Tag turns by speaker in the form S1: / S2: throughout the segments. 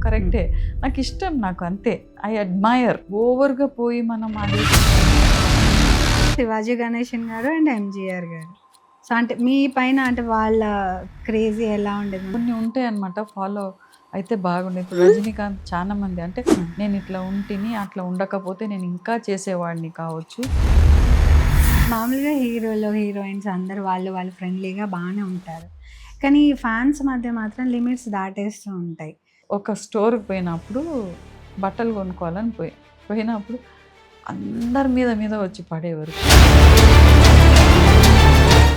S1: కరెక్టే. నాకు ఇష్టం, నాకు అంతే. I admire. ఓవర్గా పోయి మనం అది
S2: శివాజీ గణేషన్ గారు అండ్ ఎంజీఆర్ గారు. సో అంటే మీ పైన అంటే వాళ్ళ క్రేజీ ఎలా ఉండేది?
S1: కొన్ని ఉంటాయి అనమాట, ఫాలో అయితే బాగుండేది. ఇప్పుడు రజనీకాంత్ చాలా మంది అంటే నేను ఇట్లా ఉంటిని, అట్లా ఉండకపోతే నేను ఇంకా చేసేవాడిని కావచ్చు.
S2: మామూలుగా హీరోలు హీరోయిన్స్ అందరూ వాళ్ళు ఫ్రెండ్లీగా బాగానే ఉంటారు, కానీ ఫ్యాన్స్ మధ్య మాత్రం లిమిట్స్ దాటేస్తూ ఉంటాయి.
S1: ఒక స్టోర్కి పోయినప్పుడు బట్టలు కొనుక్కోవాలని పోయినప్పుడు అందరి మీద వచ్చి పడేవారు.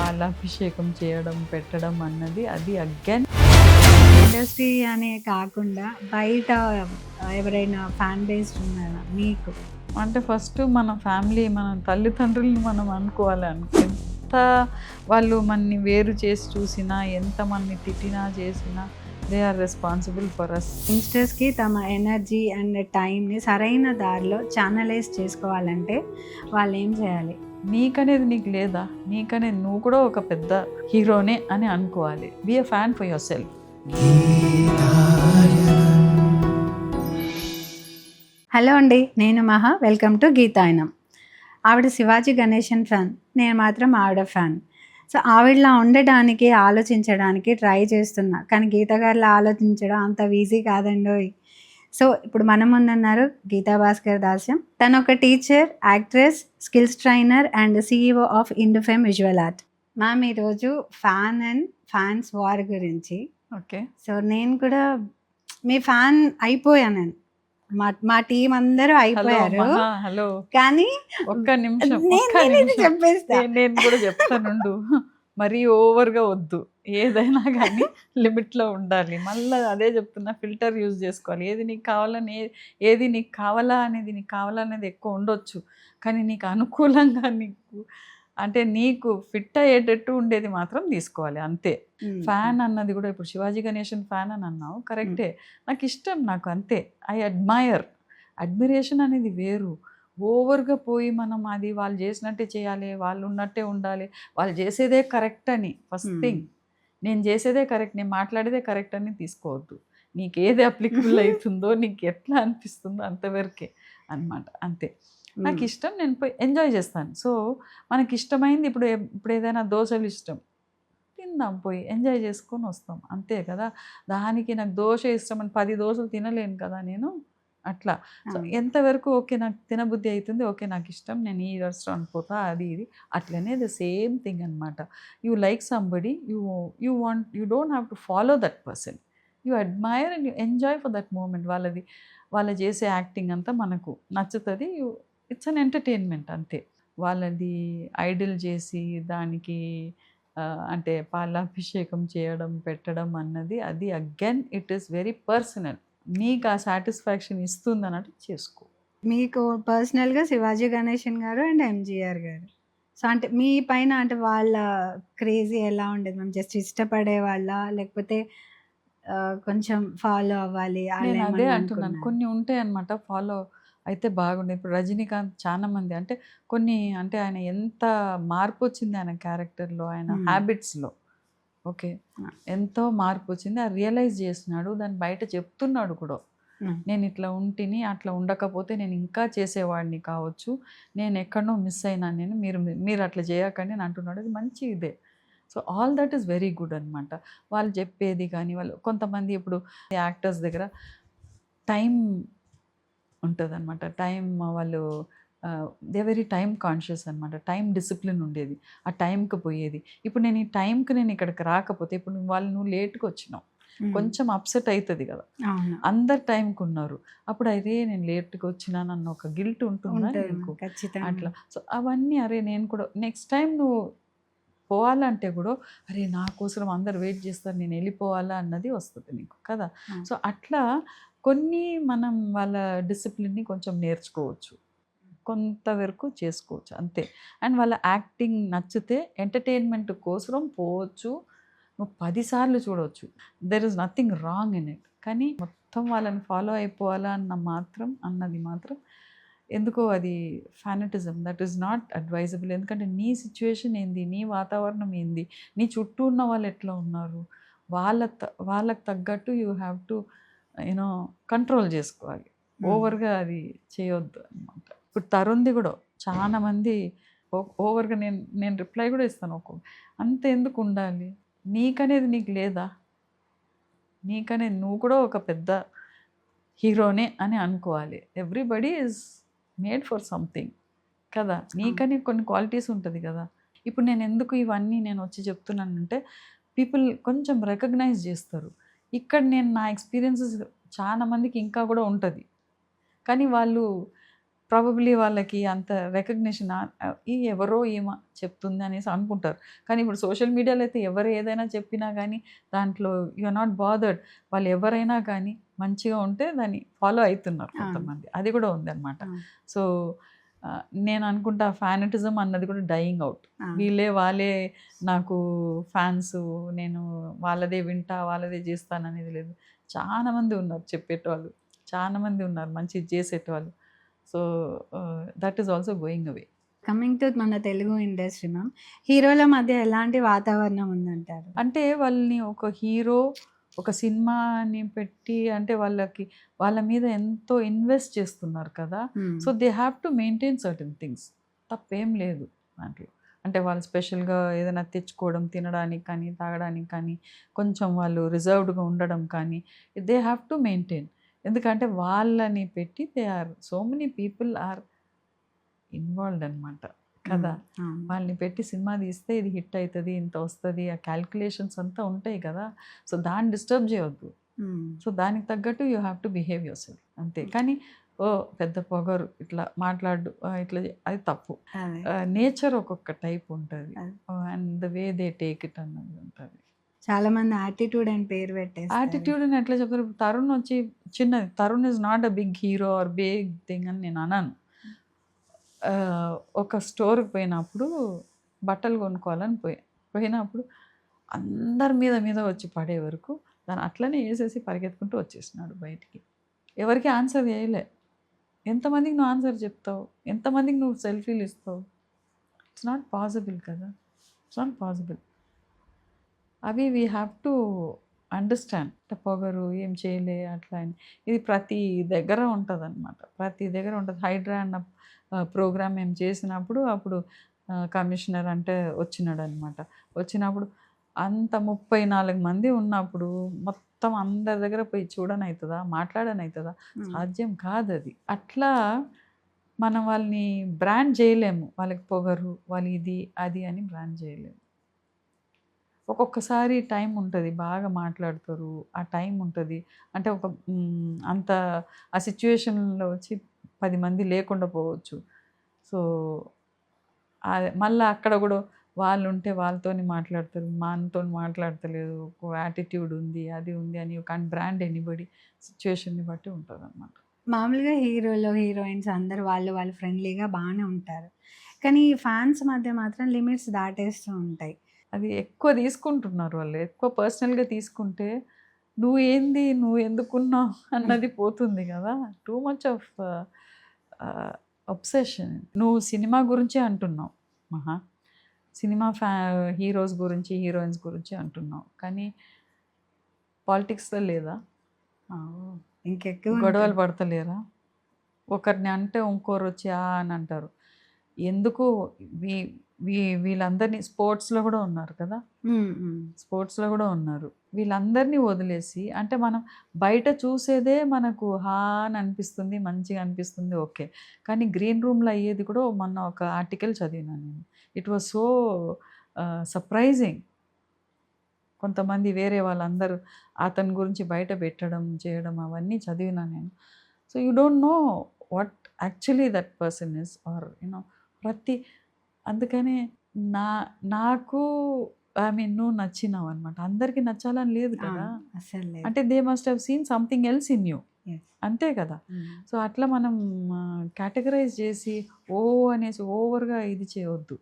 S1: పాలాభిషేకం చేయడం పెట్టడం అన్నది అది అగైన్
S2: ఇండస్ట్రీ అనే కాకుండా బయట ఎవరైనా ఫ్యాన్ బేస్ ఉన్నారా మీకు?
S1: అంటే ఫస్ట్ మన ఫ్యామిలీ, మన తల్లిదండ్రులను మనం అనుకోవాలి. ఎంత వాళ్ళు మనని వేరు చేసి చూసినా, ఎంత మనని తిట్టినా చేసినా, they are responsible for us.
S2: యంగ్స్టర్స్కి తమ ఎనర్జీ అండ్ టైంని సరైన దారిలో ఛానలైజ్ చేసుకోవాలంటే వాళ్ళు ఏం చేయాలి?
S1: నీకనేది నీకు లేదా? నీకనేది నువ్వు కూడా ఒక పెద్ద హీరోనే అని అనుకోవాలి. Be a fan for yourself.
S2: Hello అండి, నేను మహా. Welcome to Geethayanam. ఆవిడ శివాజీ గణేషన్ ఫ్యాన్, నేను మాత్రం ఆవిడ ఫ్యాన్. సో ఆవిడలా ఉండడానికి ఆలోచించడానికి ట్రై చేస్తున్నా, కానీ గీత గారిలా ఆలోచించడం అంత ఈజీ కాదండోయ్. సో ఇప్పుడు మన ముందున్నారు గీతా భాస్కర్ దాస్యం. తను ఒక teacher, actress, skills trainer and CEO of Indufem visual art. Ma'am ఈరోజు ఫ్యాన్ అండ్ ఫ్యాన్స్ వార్ గురించి.
S1: ఓకే.
S2: సో నేను కూడా మీ ఫ్యాన్ అయిపోయాను. నేను మా టీం అందరూ అయిపోయారు.
S1: హలో,
S2: కానీ
S1: ఒక్క నిమిషం
S2: చెప్పేస్తా.
S1: నేను కూడా చెప్తానుండు. మరీ ఓవర్గా వద్దు, ఏదైనా కానీ లిమిట్లో ఉండాలి. మళ్ళీ అదే చెప్తున్నా, ఫిల్టర్ యూజ్ చేసుకోవాలి. ఏది నీకు కావాలని, ఏది నీకు కావాలా అనేది, నీకు కావాలనేది ఎక్కువ ఉండొచ్చు, కానీ నీకు అనుకూలంగా, నీకు అంటే నీకు ఫిట్ అయ్యేటట్టు ఉండేది మాత్రం తీసుకోవాలి, అంతే. ఫ్యాన్ అన్నది కూడా, ఇప్పుడు శివాజీ గణేషన్ ఫ్యాన్ అని అన్నావు, కరెక్టే. నాకు ఇష్టం, నాకు అంతే. I admire. అడ్మిరేషన్ అనేది వేరు. ఓవర్గా పోయి మనం అది వాళ్ళు చేసినట్టే చేయాలి, వాళ్ళు ఉన్నట్టే ఉండాలి, వాళ్ళు చేసేదే కరెక్ట్ అని ఫస్ట్ థింగ్. నేను చేసేదే కరెక్ట్, నేను మాట్లాడేదే కరెక్ట్ అని తీసుకోవద్దు. నీకు ఏది అప్లికబుల్ అవుతుందో, నీకు ఎట్లా అనిపిస్తుందో అంతవరకే అన్నమాట, అంతే. నాకు ఇష్టం, నేను పోయి ఎంజాయ్ చేస్తాను. సో మనకి ఇష్టమైంది, ఇప్పుడు ఏదైనా దోశలు ఇష్టం, తిందాం, పోయి ఎంజాయ్ చేసుకొని వస్తాం, అంతే కదా. దానికి నాకు దోశ ఇష్టం అని 10 దోశలు తినలేను కదా నేను, అట్లా. సో ఎంతవరకు ఓకే, నాకు తినబుద్ధి అవుతుంది, ఓకే నాకు ఇష్టం, నేను ఈ రెస్టారెంట్ పోతా, అది ఇది అట్లనే ద సేమ్ థింగ్ అనమాట. You like somebody, you don't have to follow that person. You admire and you enjoy for that moment. వాళ్ళు చేసే యాక్టింగ్ అంతా మనకు నచ్చుతుంది. ఇట్స్ అన్ ఎంటర్టైన్మెంట్, అంతే. వాళ్ళది ఐడల్ చేసి దానికి అంటే పాలాభిషేకం చేయడం పెట్టడం అన్నది అది again it is very personal. నీకు ఆ సాటిస్ఫాక్షన్ ఇస్తుంది అన్నట్టు చేసుకో.
S2: మీకు పర్సనల్గా శివాజీ గణేషన్ గారు అండ్ ఎంజీఆర్ గారు. సో అంటే మీ పైన అంటే వాళ్ళ క్రేజీ ఎలా ఉండేది? మేము జస్ట్ ఇష్టపడే వాళ్ళ, లేకపోతే కొంచెం ఫాలో అవ్వాలి?
S1: నేను అదే అంటున్నాను, కొన్ని ఉంటాయి అన్నమాట, ఫాలో అయితే బాగుండేది. ఇప్పుడు రజనీకాంత్ చాలా మంది అంటే కొన్ని అంటే ఆయన ఎంత మార్పు వచ్చింది ఆయన క్యారెక్టర్లో, ఆయన హ్యాబిట్స్లో, ఓకే, ఎంతో మార్పు వచ్చింది. ఆ రియలైజ్ చేసినాడు, దాన్ని బయట చెప్తున్నాడు కూడా. నేను ఇట్లా ఉంటిని, అట్లా ఉండకపోతే నేను ఇంకా చేసేవాడిని కావచ్చు, నేను ఎక్కడనో మిస్ అయినాను, మీరు అట్లా చేయకండి అని అంటున్నాడు. అది మంచి ఇదే. So all that is very good అనమాట. వాళ్ళు చెప్పేది కానీ, వాళ్ళు కొంతమంది ఇప్పుడు యాక్టర్స్ దగ్గర టైం ఉంటుంది అనమాట. టైం వాళ్ళు దే వెరీ టైం కాన్షియస్ అనమాట. టైం డిసిప్లిన్ ఉండేది, ఆ టైంకి పోయేది. ఇప్పుడు నేను ఈ టైంకి నేను ఇక్కడికి రాకపోతే, ఇప్పుడు నువ్వు లేట్గా వచ్చినావు, కొంచెం అప్సెట్ అవుతుంది కదా. అందరు టైంకి ఉన్నారు, అప్పుడు అరే నేను లేట్గా వచ్చినానన్న ఒక గిల్ట్ ఉంటుందా నీకు? అట్లా. సో అవన్నీ, అరే నేను కూడా నెక్స్ట్ టైం నువ్వు పోవాలంటే కూడా, అరే నా కోసం అందరు వెయిట్ చేస్తారు, నేను వెళ్ళిపోవాలా అన్నది వస్తుంది నీకు కదా. సో అట్లా కొన్ని మనం వాళ్ళ డిసిప్లిన్ని కొంచెం నేర్చుకోవచ్చు, కొంతవరకు చేసుకోవచ్చు, అంతే. అండ్ వాళ్ళ యాక్టింగ్ నచ్చితే ఎంటర్టైన్మెంట్ కోసం పోవచ్చు, నువ్వు 10 సార్లు చూడవచ్చు, there is nothing wrong in it. కానీ మొత్తం వాళ్ళని ఫాలో అయిపోవాలా అన్నది మాత్రం ఎందుకో అది fanaticism, that is not advisable. ఎందుకంటే నీ సిచ్యువేషన్ ఏంది, నీ వాతావరణం ఏంది, నీ చుట్టూ ఉన్న వాళ్ళు ఎట్లా ఉన్నారు, వాళ్ళకు తగ్గట్టు you have to you know control చేసుకోవాలి. ఓవర్గా అది చేయొద్దు అనమాట. ఇప్పుడు తరుణ్ది కూడా చాలా మంది ఓవర్గా నేను నేను రిప్లై కూడా ఇస్తాను. అంత ఎందుకు ఉండాలి? నీకనేది నీకు లేదా? నీకనేది నువ్వు కూడా ఒక పెద్ద హీరోనే అని అనుకోవాలి. Everybody is made for something కదా. నీకని కొన్ని క్వాలిటీస్ ఉంటుంది కదా. ఇప్పుడు నేను ఎందుకు ఇవన్నీ నేను వచ్చి చెప్తున్నానంటే పీపుల్ కొంచెం రికగ్నైజ్ చేస్తారు. ఇక్కడ నేను నా ఎక్స్పీరియన్సెస్ చాలా మందికి ఇంకా కూడా ఉంటుంది, కానీ వాళ్ళు ప్రాబబ్లీ వాళ్ళకి అంత రికగ్నిషన్ ఈ ఎవరో ఏమో చెప్తుంది అనేసి అనుకుంటారు. కానీ ఇప్పుడు సోషల్ మీడియాలో అయితే ఎవరు ఏదైనా చెప్పినా కానీ దాంట్లో యు ఆర్ నాట్ బాదర్డ్. వాళ్ళు ఎవరైనా కానీ మంచిగా ఉంటే దాన్ని ఫాలో అవుతున్నారు కొంతమంది. అది కూడా ఉందన్నమాట. సో నేను అనుకుంటా ఫ్యానటిజం అన్నది కూడా డయింగ్ అవుట్. వాళ్ళే నాకు ఫ్యాన్స్, నేను వాళ్ళదే వింటా వాళ్ళదే చేస్తాను అనేది లేదు. చాలా మంది ఉన్నారు చెప్పేటవాళ్ళు, చాలా మంది ఉన్నారు మంచి చేసేటవాళ్ళు. So that is also going away.
S2: Coming to మన తెలుగు ఇండస్ట్రీ మ్యామ్, హీరోల మధ్య ఎలాంటి వాతావరణం ఉందంటారు?
S1: అంటే వాళ్ళని ఒక హీరో ఒక సినిమాని పెట్టి అంటే వాళ్ళ మీద ఎంతో ఇన్వెస్ట్ చేస్తున్నారు కదా. So they have to maintain certain things. తప్పేం లేదు దాంట్లో. అంటే వాళ్ళు స్పెషల్గా ఏదైనా తెచ్చుకోవడం తినడానికి కానీ తాగడానికి కానీ కొంచెం వాళ్ళు రిజర్వ్డ్గా ఉండడం కానీ దే హ్యావ్ టు మెయింటైన్. ఎందుకంటే వాళ్ళని పెట్టి so many people are involved అనమాట కదా. వాళ్ళని పెట్టి సినిమా తీస్తే ఇది హిట్ అవుతుంది, ఇంత వస్తుంది, ఆ క్యాల్కులేషన్స్ అంతా ఉంటాయి కదా. సో దాన్ని డిస్టర్బ్ చేయొద్దు. సో దానికి తగ్గట్టు you have to behave your self అంతే. కానీ పెద్ద పొగరు ఇట్లా మాట్లాడు ఇట్లా అది తప్పు. నేచర్ ఒక్కొక్క టైప్ ఉంటుంది and the way they take it అన్నది ఉంటుంది.
S2: చాలా మంది యాటిట్యూడ్ అని పేరు పెట్టేసి
S1: యాటిట్యూడ్ అని ఎట్లా చెప్తారు? తరుణ్ వచ్చి చిన్నది, Tarun is not a big hero or big thing అని నేను అన్నాను. ఒక స్టోర్కి పోయినప్పుడు బట్టలు కొనుక్కోవాలని పోయినప్పుడు అందరి మీద వచ్చి పడే వరకు దాన్ని అట్లనే వేసేసి పరిగెత్తుకుంటూ వచ్చేసినాడు బయటికి. ఎవరికి ఆన్సర్ చేయలే. ఎంతమందికి నువ్వు ఆన్సర్ చెప్తావు? ఎంతమందికి నువ్వు సెల్ఫీలు ఇస్తావు? ఇట్స్ నాట్ పాసిబుల్ కదా. It's not possible. అవి వీ హ్యావ్ టు అండర్స్టాండ్. పొగరు ఏం చేయలే అట్లా అని ఇది ప్రతి దగ్గర ఉంటుంది అనమాట. ప్రతి దగ్గర ఉంటుంది. హైడ్రా అన్న ప్రోగ్రామ్ మేము చేసినప్పుడు అప్పుడు కమిషనర్ అంటే వచ్చినాడు అనమాట. వచ్చినప్పుడు అంత 34 మంది ఉన్నప్పుడు మొత్తం అందరి దగ్గర పోయి చూడని అవుతుందా, మాట్లాడని అవుతుందా? సాధ్యం కాదు అది. అట్లా మనం వాళ్ళని బ్రాండ్ చేయలేము. వాళ్ళకి పొగరు, వాళ్ళు ఇది అది అని బ్రాండ్ చేయలేము. ఒక్కొక్కసారి టైం ఉంటుంది, బాగా మాట్లాడతారు, ఆ టైం ఉంటుంది. అంటే అంత ఆ సిచ్యువేషన్లో వచ్చి 10 మంది లేకుండా పోవచ్చు. సో మళ్ళీ అక్కడ కూడా వాళ్ళు ఉంటే వాళ్ళతోని మాట్లాడతారు, మనతో మాట్లాడతలేదు, ఒక యాటిట్యూడ్ ఉంది, అది ఉంది అని యూ కాంట్ బ్రాండ్ ఎనీబడి. సిచ్యువేషన్ని బట్టి ఉంటుంది అన్నమాట.
S2: మామూలుగా హీరోలు హీరోయిన్స్ అందరూ వాళ్ళు ఫ్రెండ్లీగా బాగానే ఉంటారు, కానీ ఫ్యాన్స్ మధ్య మాత్రం లిమిట్స్ దాటేస్తూ ఉంటాయి.
S1: అది ఎక్కువ తీసుకుంటున్నారు వాళ్ళు. ఎక్కువ పర్సనల్గా తీసుకుంటే నువ్వు ఎందుకున్నావు అన్నది పోతుంది కదా. Too much of obsession. నువ్వు సినిమా గురించే అంటున్నావు మహా, సినిమా హీరోస్ గురించి హీరోయిన్స్ గురించి అంటున్నావు, కానీ పాలిటిక్స్లో లేదా?
S2: ఇంకెక్కువ
S1: గొడవలు పడతలేరా? ఒకరిని అంటే ఇంకోరు వచ్చి అని అంటారు. ఎందుకు వీళ్ళందరినీ స్పోర్ట్స్లో కూడా ఉన్నారు కదా, స్పోర్ట్స్లో కూడా ఉన్నారు. వీళ్ళందరినీ వదిలేసి అంటే మనం బయట చూసేదే మనకు అని అనిపిస్తుంది, మంచిగా అనిపిస్తుంది, ఓకే. కానీ గ్రీన్ రూమ్లో అయ్యేది కూడా మొన్న ఒక ఆర్టికల్ చదివినాను నేను. It was so surprising. కొంతమంది వేరే వాళ్ళందరూ అతని గురించి బయట పెట్టడం చేయడం అవన్నీ చదివినా నేను. So you don't know what actually that person is or you know అందుకనే నాకు నువ్వు నచ్చినావు అనమాట. అందరికీ నచ్చాలని లేదు కదా
S2: అసలు.
S1: అంటే they must have seen something else in you, అంతే కదా. సో అట్లా మనం కేటగరైజ్ చేసి అనేసి ఓవర్గా ఇది చేయవద్దు.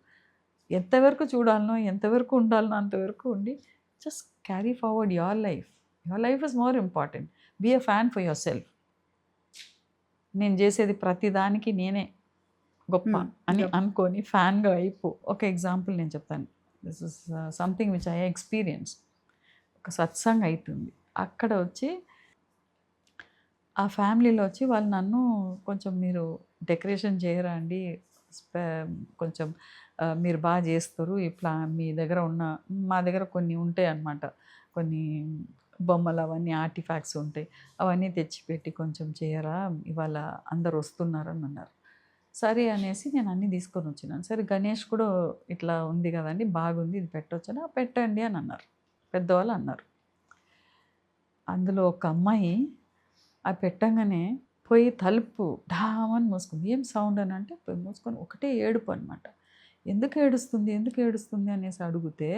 S1: ఎంతవరకు చూడాలనో ఎంతవరకు ఉండాలనో అంతవరకు ఉండి just carry forward your life. Your life is more important. Be a fan for yourself. నేను చేసేది ప్రతి దానికి నేనే గొప్ప అని అనుకొని ఫ్యాన్గా అయిపో. ఒక ఎగ్జాంపుల్ నేను చెప్తాను. This is something which I experience. ఒక సత్సంగ్ అవుతుంది, అక్కడ వచ్చి ఆ ఫ్యామిలీలో వచ్చి వాళ్ళు నన్ను కొంచెం మీరు డెకరేషన్ చేయరా అండి, స్పె కొంచెం మీరు బాగా చేస్తారు ఇట్లా మీ దగ్గర ఉన్న, మా దగ్గర కొన్ని ఉంటాయి అన్నమాట, కొన్ని బొమ్మలు అవన్నీ ఆర్టిఫాక్ట్స్ ఉంటాయి, అవన్నీ తెచ్చిపెట్టి కొంచెం చేయరా, ఇవాళ అందరు వస్తున్నారని అన్నారు. సరే అనేసి నేను అన్నీ తీసుకొని వచ్చినాను. సరే గణేష్ కూడా ఇట్లా ఉంది కదండి, బాగుంది, ఇది పెట్టొచ్చని, పెట్టండి అని అన్నారు, పెద్దవాళ్ళు అన్నారు. అందులో ఒక అమ్మాయి అది పెట్టంగానే పోయి తలుపు ఢామని మూసుకుంది. ఏం సౌండ్ అని అంటే పోయి మూసుకొని ఒకటే ఏడుపు అనమాట. ఎందుకు ఏడుస్తుంది, ఎందుకు ఏడుస్తుంది అనేసి అడిగితే,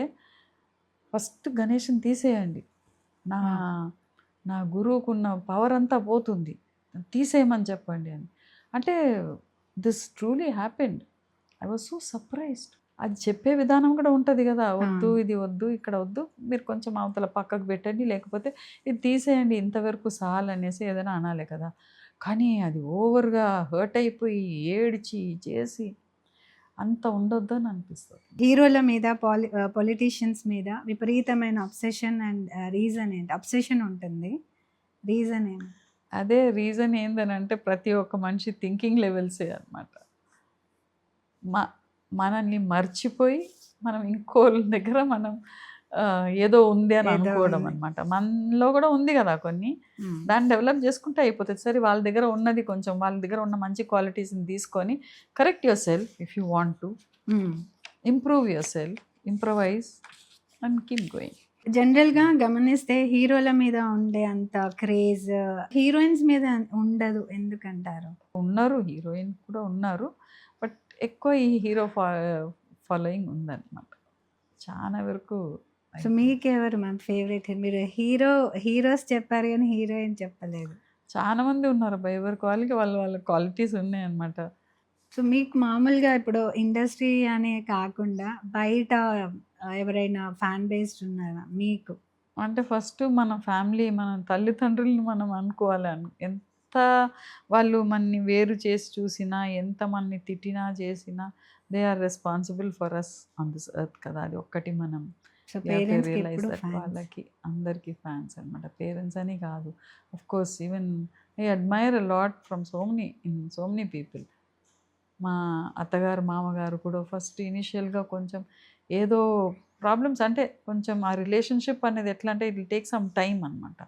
S1: ఫస్ట్ గణేష్ని తీసేయండి, నా నా గురువుకున్న పవర్ అంతా పోతుంది, తీసేయమని చెప్పండి అని. అంటే this truly happened. I was so surprised. అది చెప్పే విధానం కూడా ఉంటుంది కదా, వద్దు ఇది వద్దు ఇక్కడ వద్దు, మీరు కొంచెం అవతల పక్కకు పెట్టండి, లేకపోతే ఇది తీసేయండి, ఇంతవరకు అనేసి ఏదైనా అనాలి కదా. కానీ అది ఓవర్గా హర్ట్ అయిపోయి ఏడ్చి చేసి అంత ఉండొద్దు అని అనిపిస్తుంది.
S2: హీరోల మీద పొలిటీషియన్స్ మీద విపరీతమైన అబ్సెషన్ అండ్ రీజన్ ఏంటి? అబ్సెషన్ ఉంటుంది, రీజన్ ఏంటి?
S1: అదే రీజన్ ఏంటనంటే ప్రతి ఒక్క మనిషి థింకింగ్ లెవెల్సే అనమాట. మనల్ని మర్చిపోయి మనం ఇంకోళ్ళ దగ్గర మనం ఏదో ఉంది అని అనుకోవడం అనమాట. మనలో కూడా ఉంది కదా కొన్ని, దాన్ని డెవలప్ చేసుకుంటే అయిపోతుంది. సరే వాళ్ళ దగ్గర ఉన్నది కొంచెం, వాళ్ళ దగ్గర ఉన్న మంచి క్వాలిటీస్ని తీసుకొని correct your self, if you want to improve your self, improvise and keep going.
S2: జనరల్గా గమనిస్తే హీరోల మీద ఉండే అంత క్రేజ్ హీరోయిన్స్ మీద ఉండదు, ఎందుకంటారు?
S1: ఉన్నారు, హీరోయిన్ కూడా ఉన్నారు, బట్ ఎక్కువ ఈ హీరో ఫాలోయింగ్ ఉందన్నమాట చాలా వరకు.
S2: సో మీకెవరు మ్యామ్ ఫేవరెట్? మీరు హీరోస్ చెప్పారు కానీ హీరోయిన్ చెప్పలేదు.
S1: చాలా మంది ఉన్నారు, ఎవరికి వాళ్ళకి వాళ్ళ క్వాలిటీస్ ఉన్నాయి అన్నమాట.
S2: సో మీకు మామూలుగా ఇప్పుడు ఇండస్ట్రీ అనే కాకుండా బయట ఎవరైనా ఫ్యాన్ బేస్డ్ ఉన్నారా మీకు?
S1: అంటే ఫస్ట్ మన ఫ్యామిలీ, మన తల్లిదండ్రులను మనం అనుకోవాలి. ఎంత వాళ్ళు మనని వేరు చేసి చూసినా, ఎంత మనని తిట్టినా చేసినా, they are responsible for us on this earth కదా. అది ఒక్కటి మనం రియలైజ్ దట్. వాళ్ళకి అందరికీ ఫ్యాన్స్ అనమాట, పేరెంట్స్ అని కాదు. Of course even I admire a lot from so many people. మా అత్తగారు మామగారు కూడా ఫస్ట్ ఇనిషియల్గా కొంచెం ఏదో ప్రాబ్లమ్స్, అంటే కొంచెం ఆ రిలేషన్షిప్ అనేది ఎట్లా అంటే it will take some time అనమాట.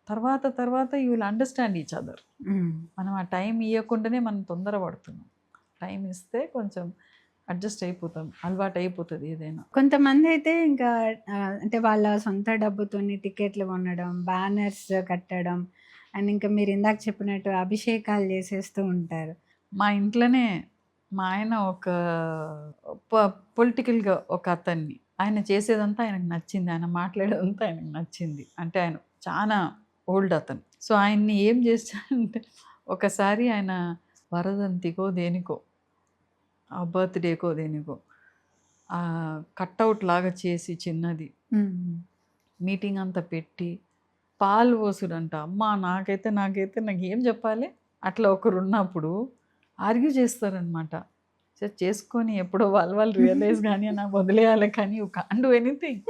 S1: తర్వాత you will understand each other. మనం ఆ టైం ఇవ్వకుండానే మనం తొందరపడుతున్నాం. టైం ఇస్తే కొంచెం అడ్జస్ట్ అయిపోతాం, అలవాటు అయిపోతుంది ఏదైనా.
S2: కొంతమంది అయితే ఇంకా అంటే వాళ్ళ సొంత డబ్బుతోని టికెట్లు కొనడం, బ్యానర్స్ కట్టడం, అండ్ ఇంకా మీరు ఇందాక చెప్పినట్టు అభిషేకాలు చేసేస్తూ ఉంటారు.
S1: మా ఇంట్లోనే మా ఆయన ఒక పొలిటికల్గా ఒక అతన్ని, ఆయన చేసేదంతా ఆయనకు నచ్చింది, ఆయన మాట్లాడేదంతా ఆయనకు నచ్చింది. అంటే ఆయన చాలా ఓల్డ్ అతను. సో ఆయన్ని ఏం చేస్తాడంటే, ఒకసారి ఆయన వరదంతికో దేనికో, ఆ బర్త్డేకో దేనికో కట్అవుట్ లాగా చేసి చిన్నది మీటింగ్ అంతా పెట్టి పాలు పోసుడంట. అమ్మ నాకైతే నాకు ఏం చెప్పాలి, అట్లా ఒకరు ఉన్నప్పుడు ఆర్గ్యూ చేస్తారనమాట. చేసుకొని ఎప్పుడో వాళ్ళు రియలైజ్ కానీ నాకు వదిలేయాలి, కానీ యూ కాంట్ డూ ఎనీథింగ్.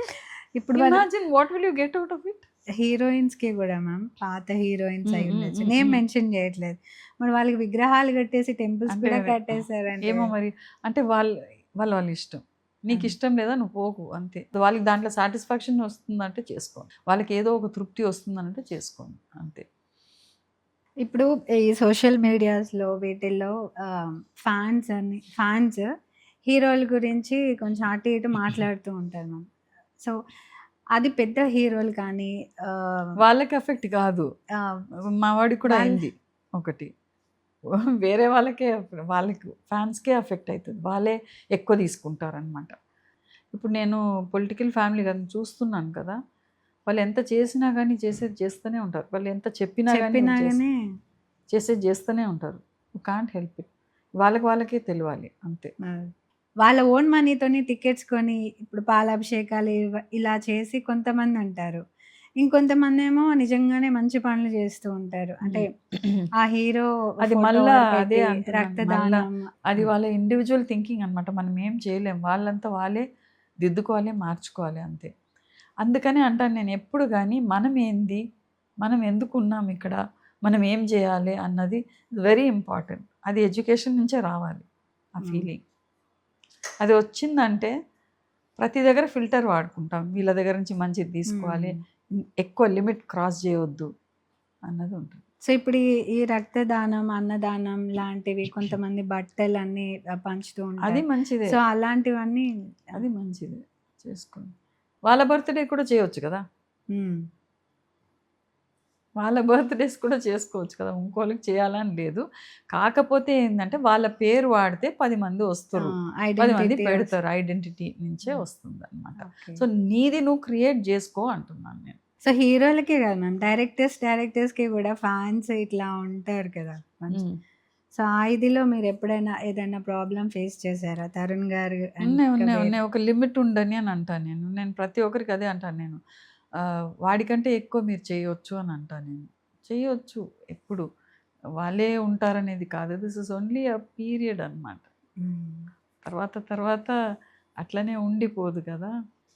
S1: ఇప్పుడు imagine what will you get out of it.
S2: హీరోయిన్స్కి కూడా మ్యామ్, పాత హీరోయిన్స్ అయి ఉండొచ్చు, నేను మెన్షన్ చేయట్లేదు, మరి వాళ్ళకి విగ్రహాలు కట్టేసి టెంపుల్స్ కూడా కట్టేశారంటే
S1: ఏమో మరి. అంటే వాళ్ళ ఇష్టం. నీకు ఇష్టం లేదా నువ్వు పోకు అంతే. వాళ్ళకి దాంట్లో సాటిస్ఫాక్షన్ వస్తుందంటే చేసుకోండి, వాళ్ళకి ఏదో ఒక తృప్తి వస్తుందంటే చేసుకోండి అంతే.
S2: ఇప్పుడు ఈ సోషల్ మీడియాస్లో వీటిల్లో ఫ్యాన్స్ హీరోల గురించి కొంచెం అటు ఇటు మాట్లాడుతూ ఉంటారు మ్యామ్. సో అది పెద్ద హీరోలు కానీ
S1: వాళ్ళకి ఎఫెక్ట్ కాదు, మా వాడికి కూడా అయింది ఒకటి. వేరే వాళ్ళకి ఫ్యాన్స్కే ఎఫెక్ట్ అవుతుంది, వాళ్ళే ఎక్కువ తీసుకుంటారనమాట. ఇప్పుడు నేను పొలిటికల్ ఫ్యామిలీ కదా చూస్తున్నాను కదా, వాళ్ళు ఎంత చేసినా కానీ చేసేది చేస్తూనే ఉంటారు, వాళ్ళు ఎంత చెప్పినా కానీ చేసేది చేస్తూనే ఉంటారు. You can't help it. వాళ్ళకే తెలియాలి అంతే.
S2: వాళ్ళ ఓన్ మనీతోని టికెట్స్ కొని ఇప్పుడు పాలాభిషేకాలు ఇలా చేసి కొంతమంది అంటారు, ఇంకొంతమంది ఏమో నిజంగానే మంచి పనులు చేస్తూ ఉంటారు. అంటే ఆ హీరో
S1: అది మళ్ళా అదే
S2: రక్తదానం,
S1: అది వాళ్ళ ఇండివిజువల్ థింకింగ్ అనమాట. మనం ఏం చేయలేం, వాళ్ళంతా వాళ్ళే దిద్దుకోవాలి, మార్చుకోవాలి అంతే. అందుకనే అంటాను నేను ఎప్పుడు కానీ, మనం ఎందుకు ఉన్నాం ఇక్కడ, మనం ఏం చేయాలి అన్నది వెరీ ఇంపార్టెంట్. అది ఎడ్యుకేషన్ నుంచే రావాలి ఆ ఫీలింగ్. అది వచ్చిందంటే ప్రతి దగ్గర ఫిల్టర్ వాడుకుంటాం. వీళ్ళ దగ్గర నుంచి మంచిది తీసుకోవాలి, ఎక్కువ లిమిట్ క్రాస్ చేయవద్దు అన్నది ఉంటుంది.
S2: సో ఇప్పుడు ఈ రక్తదానం, అన్నదానం లాంటివి కొంతమంది బట్టలన్నీ పంచుతూ
S1: అది
S2: ఉంటారు.
S1: మంచిదే,
S2: సో అలాంటివన్నీ
S1: అది మంచిదే చేసుకోండి. వాళ్ళ బర్త్డే కూడా చేయొచ్చు కదా, వాళ్ళ బర్త్డేస్ కూడా చేసుకోవచ్చు కదా, ఇంకోళ్ళకి చేయాలని లేదు. కాకపోతే ఏంటంటే వాళ్ళ పేరు వాడితే 10 మంది వస్తారు, 10 మంది పెడతారు, ఐడెంటిటీ నుంచే వస్తుంది అనమాట. సో నీది నువ్వు క్రియేట్ చేసుకో అంటున్నాను నేను.
S2: సో హీరోలకే కదా మ్యామ్, డైరెక్టర్స్కి కూడా ఫ్యాన్స్ ఇట్లా ఉంటారు కదా. సో ఆ ఇదిలో మీరు ఎప్పుడైనా ఏదైనా ప్రాబ్లం ఫేస్ చేశారా తరుణ్ గారు?
S1: ఉన్నాయి. ఒక లిమిట్ ఉండని అని అంటాను నేను ప్రతి ఒక్కరికి అదే అంటాను నేను. వాడికంటే ఎక్కువ మీరు చేయొచ్చు అని అంటాను నేను. చేయొచ్చు ఎప్పుడు, వాళ్ళే ఉంటారనేది కాదు. This is only a period అనమాట. తర్వాత అట్లనే ఉండిపోదు కదా.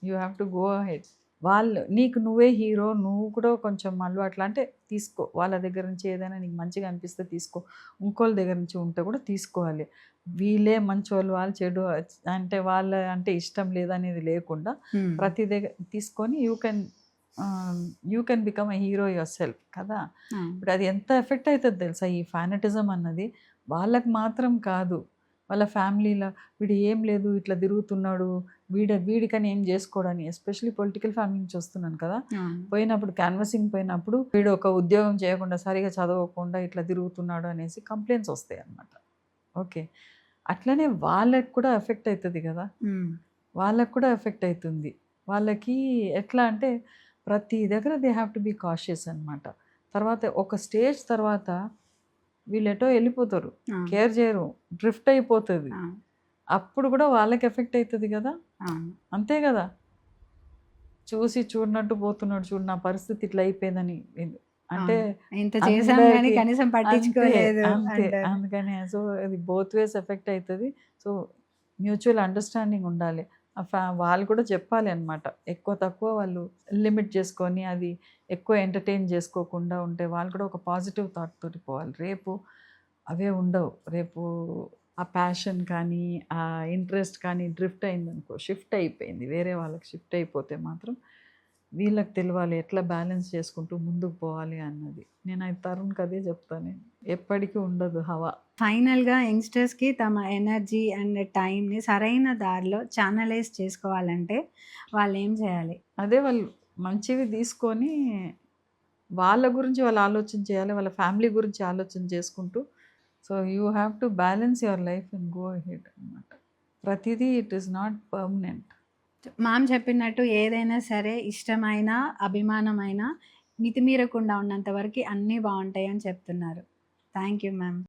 S1: You have to go ahead. వాళ్ళు నీకు నువ్వే హీరో, నువ్వు కూడా కొంచెం అట్లా అంటే తీసుకో. వాళ్ళ దగ్గర నుంచి ఏదైనా నీకు మంచిగా అనిపిస్తే తీసుకో, ఇంకోళ్ళ దగ్గర నుంచి ఉంటే కూడా తీసుకోవాలి. వీళ్ళే మంచోళ్ళు, వాళ్ళు చెడు అంటే వాళ్ళ అంటే ఇష్టం లేదనేది లేకుండా ప్రతి దగ్గర తీసుకొని you can become a hero your self కదా. ఇప్పుడు అది ఎంత ఎఫెక్ట్ అవుతుంది తెలుసా ఈ ఫ్యానటిజం అన్నది. వాళ్ళకి మాత్రం కాదు, వాళ్ళ ఫ్యామిలీలో వీడు ఏం లేదు ఇట్లా తిరుగుతున్నాడు, వీడికని ఏం చేసుకోవడానికి. ఎస్పెషల్లీ పొలిటికల్ ఫ్యామిలీ నుంచి వస్తున్నాను కదా, పోయినప్పుడు క్యాన్వసింగ్ పోయినప్పుడు వీడు ఒక ఉద్యోగం చేయకుండా సరిగా చదవకుండా ఇట్లా తిరుగుతున్నాడు అనేసి కంప్లైంట్స్ వస్తాయి అన్నమాట. ఓకే, అట్లనే వాళ్ళకి కూడా ఎఫెక్ట్ అవుతుంది కదా, వాళ్ళకి కూడా ఎఫెక్ట్ అవుతుంది. వాళ్ళకి ఎట్లా అంటే ప్రతి దగ్గర they have to be cautious అనమాట. తర్వాత ఒక స్టేజ్ తర్వాత వీళ్ళు ఎటో వెళ్ళిపోతారు, కేర్ చేయరు, డ్రిఫ్ట్ అయిపోతుంది. అప్పుడు కూడా వాళ్ళకి ఎఫెక్ట్ అవుతుంది కదా, అంతే కదా. చూసి చూడనట్టు పోతున్నాడు, చూడు నా పరిస్థితి ఇట్లా అయిపోయిందని అంటే
S2: కనీసం పట్టించుకోలేదు.
S1: అందుకని సో అది బోత్ వేస్ ఎఫెక్ట్ అవుతుంది. సో మ్యూచువల్ అండర్స్టాండింగ్ ఉండాలి. వాళ్ళు కూడా చెప్పాలి అనమాట. ఎక్కువ తక్కువ వాళ్ళు లిమిట్ చేసుకొని అది ఎక్కువ ఎంటర్టైన్ చేసుకోకుండా ఉంటే వాళ్ళు కూడా ఒక పాజిటివ్ థాట్ తోటి పోవాలి. రేపు అవే ఉండవు. రేపు ఆ ప్యాషన్ కానీ ఆ ఇంట్రెస్ట్ కానీ డ్రిఫ్ట్ అయిందనుకో, షిఫ్ట్ అయిపోయింది, వేరే వాళ్ళకి షిఫ్ట్ అయిపోతే మాత్రం వీళ్ళకి తెలియాలి ఎట్లా బ్యాలెన్స్ చేసుకుంటూ ముందుకు పోవాలి అన్నది. నేను అది తరుణ్కి అదే చెప్తాను, ఎప్పటికీ ఉండదు హవా.
S2: ఫైనల్గా యంగ్స్టర్స్కి తమ ఎనర్జీ అండ్ టైంని సరైన దారిలో ఛానలైజ్ చేసుకోవాలంటే వాళ్ళు ఏం చేయాలి?
S1: అదే వాళ్ళు మంచివి తీసుకొని వాళ్ళ గురించి వాళ్ళు ఆలోచన చేయాలి, వాళ్ళ ఫ్యామిలీ గురించి ఆలోచన చేసుకుంటూ. So you have to balance your life and go ahead అనమాట. ప్రతిదీ it is not permanent.
S2: Ma'am చెప్పినట్టు ఏదైనా సరే ఇష్టమైన అభిమానమైన మితిమీరకుండా ఉన్నంత వరకు అన్నీ బాగుంటాయి అని చెప్తున్నారు. Thank you ma'am.